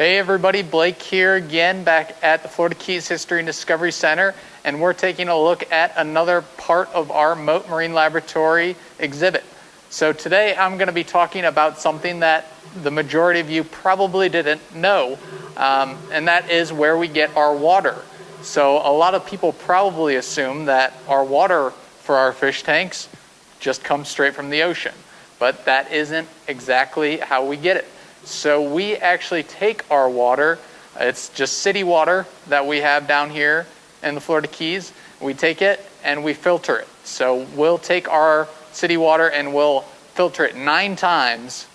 Hey everybody, Blake here again, back at the Florida Keys History and Discovery Center, and we're taking a look at another part of our Mote Marine Laboratory exhibit. So today I'm going to be talking about something that the majority of you probably didn't know, and that is where we get our water. So a lot of people probably assume that our water for our fish tanks just comes straight from the ocean, but that isn't exactly how we get it. So we actually take our water, it's just city water that we have down here in the Florida Keys. We take it and we filter it. So we'll take our city water and we'll filter it 9 times.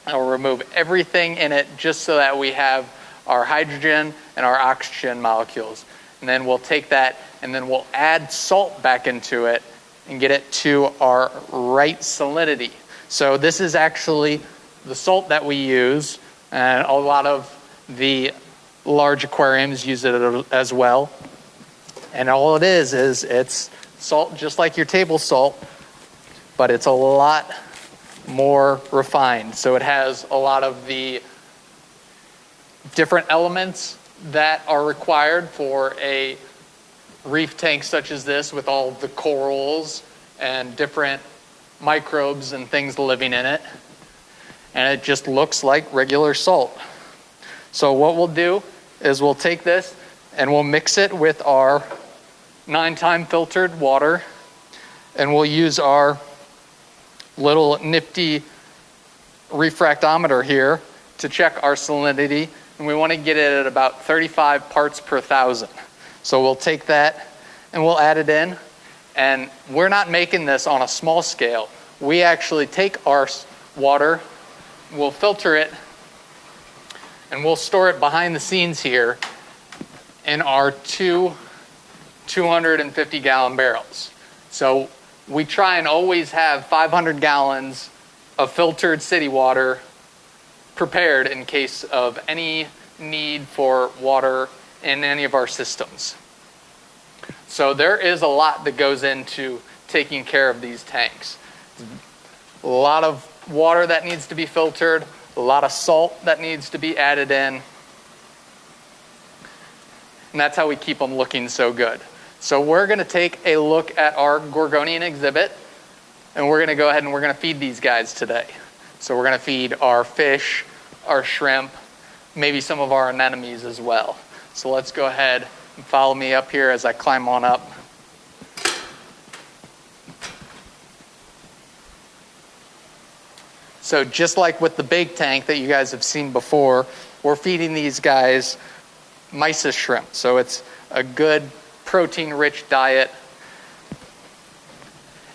And we'll remove everything in it just so that we have our hydrogen and our oxygen molecules. And then we'll take that and then we'll add salt back into it and get it to our right salinity. So this is actually the salt that we use, and a lot of the large aquariums use it as well. And all it is it's salt just like your table salt, but it's a lot more refined. So it has a lot of the different elements that are required for a reef tank such as this, with all the corals and different microbes and things living in it. And it just looks like regular salt. So what we'll do is we'll take this and we'll mix it with our 9-time filtered water, and we'll use our little nifty refractometer here to check our salinity, and we want to get it at about 35 parts per thousand. So we'll take that and we'll add it in, and we're not making this on a small scale. We actually take our water, we'll filter it, and we'll store it behind the scenes here in our 250-gallon barrels. So we try and always have 500 gallons of filtered city water prepared in case of any need for water in any of our systems. So there is a lot that goes into taking care of these tanks. A lot of water that needs to be filtered, a lot of salt that needs to be added in, and that's how we keep them looking so good. So we're going to take a look at our Gorgonian exhibit, and we're going to go ahead and we're going to feed these guys today. So we're going to feed our fish, our shrimp, maybe some of our anemones as well. So let's go ahead and follow me up here as I climb on up. So just like with the big tank that you guys have seen before, we're feeding these guys mysis shrimp. So it's a good protein-rich diet,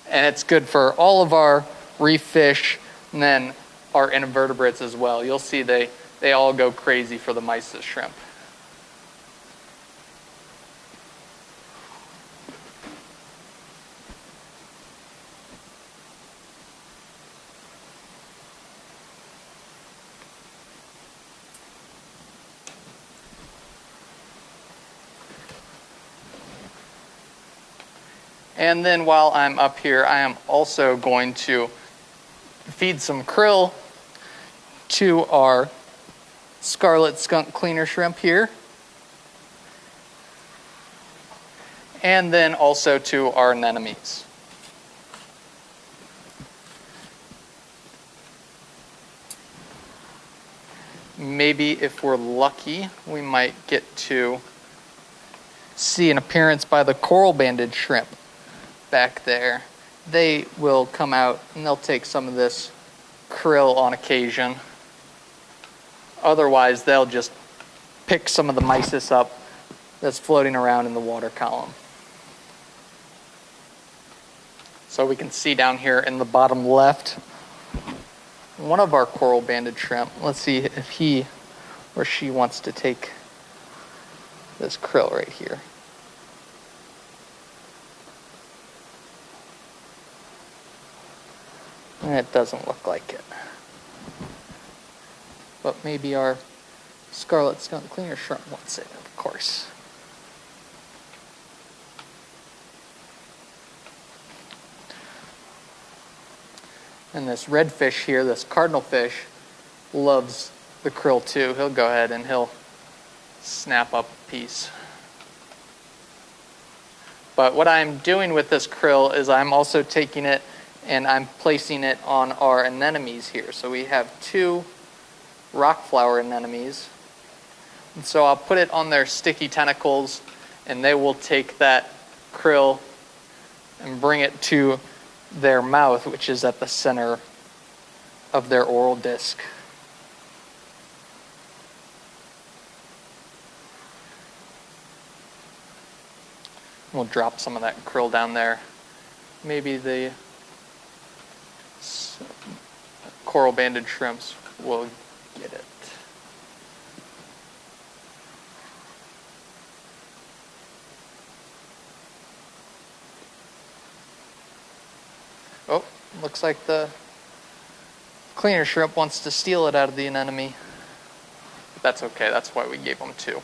and it's good for all of our reef fish and then our invertebrates as well. You'll see they all go crazy for the mysis shrimp. And then while I'm up here, I am also going to feed some krill to our scarlet skunk cleaner shrimp here. And then also to our anemones. Maybe if we're lucky, we might get to see an appearance by the coral-banded shrimp back there. They will come out and they'll take some of this krill on occasion. Otherwise, they'll just pick some of the mysis up that's floating around in the water column. So we can see down here in the bottom left, one of our coral-banded shrimp. Let's see if he or she wants to take this krill right here. And it doesn't look like it. But maybe our scarlet skunk cleaner shrimp wants it, of course. And this redfish here, this cardinal fish, loves the krill too. He'll go ahead and he'll snap up a piece. But what I'm doing with this krill is I'm also taking it and I'm placing it on our anemones here. So we have 2 rock flower anemones. And so I'll put it on their sticky tentacles, and they will take that krill and bring it to their mouth, which is at the center of their oral disc. We'll drop some of that krill down there. Maybe the coral banded shrimps will get it. Oh, looks like the cleaner shrimp wants to steal it out of the anemone. But that's okay, that's why we gave them 2.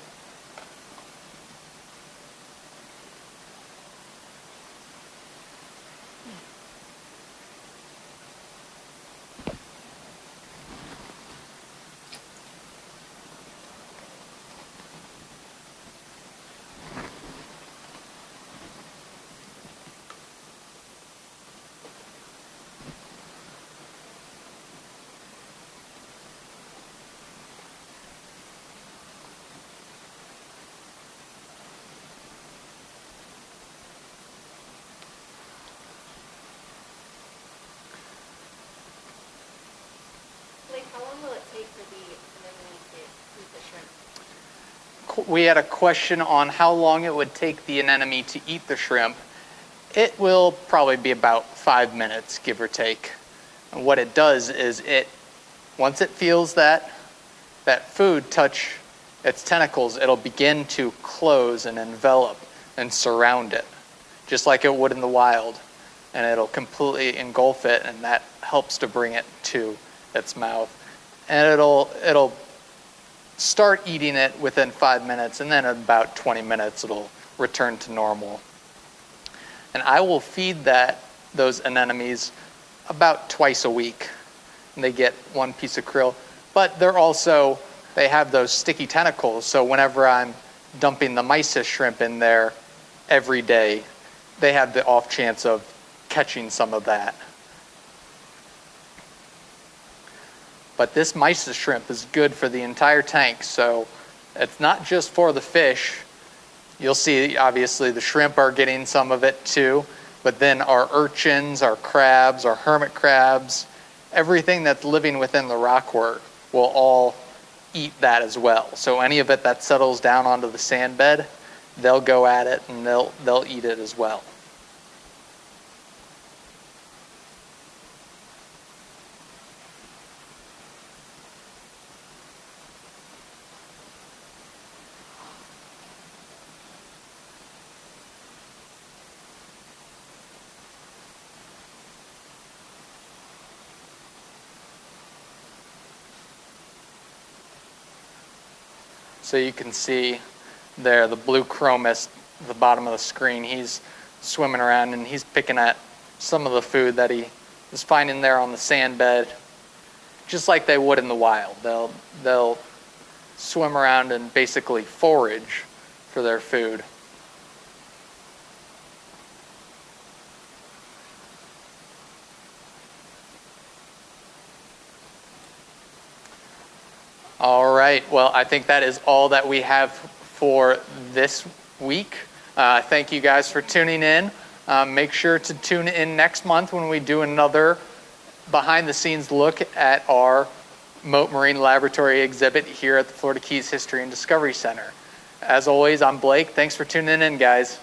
How long will it take for the anemone to eat the shrimp? We had a question on how long it would take the anemone to eat the shrimp. It will probably be about 5 minutes, give or take. And what it does is once it feels that food touch its tentacles, it'll begin to close and envelop and surround it, just like it would in the wild. And it'll completely engulf it, and that helps to bring it to its mouth. And it'll start eating it within 5 minutes, and then in about 20 minutes it'll return to normal. And I will feed those anemones about twice a week. And they get 1 piece of krill. But they have those sticky tentacles, so whenever I'm dumping the mysis shrimp in there every day, they have the off chance of catching some of that. But this mysis shrimp is good for the entire tank, so it's not just for the fish. You'll see, obviously, the shrimp are getting some of it too, but then our urchins, our crabs, our hermit crabs, everything that's living within the rockwork will all eat that as well. So any of it that settles down onto the sand bed, they'll go at it and they'll eat it as well. So you can see there the blue chromis at the bottom of the screen. He's swimming around and he's picking at some of the food that he is finding there on the sand bed, just like they would in the wild. They'll swim around and basically forage for their food. All right, well, I think that is all that we have for this week. Thank you guys for tuning in. Make sure to tune in next month when we do another behind-the-scenes look at our Mote Marine Laboratory exhibit here at the Florida Keys History and Discovery Center. As always, I'm Blake. Thanks for tuning in, guys.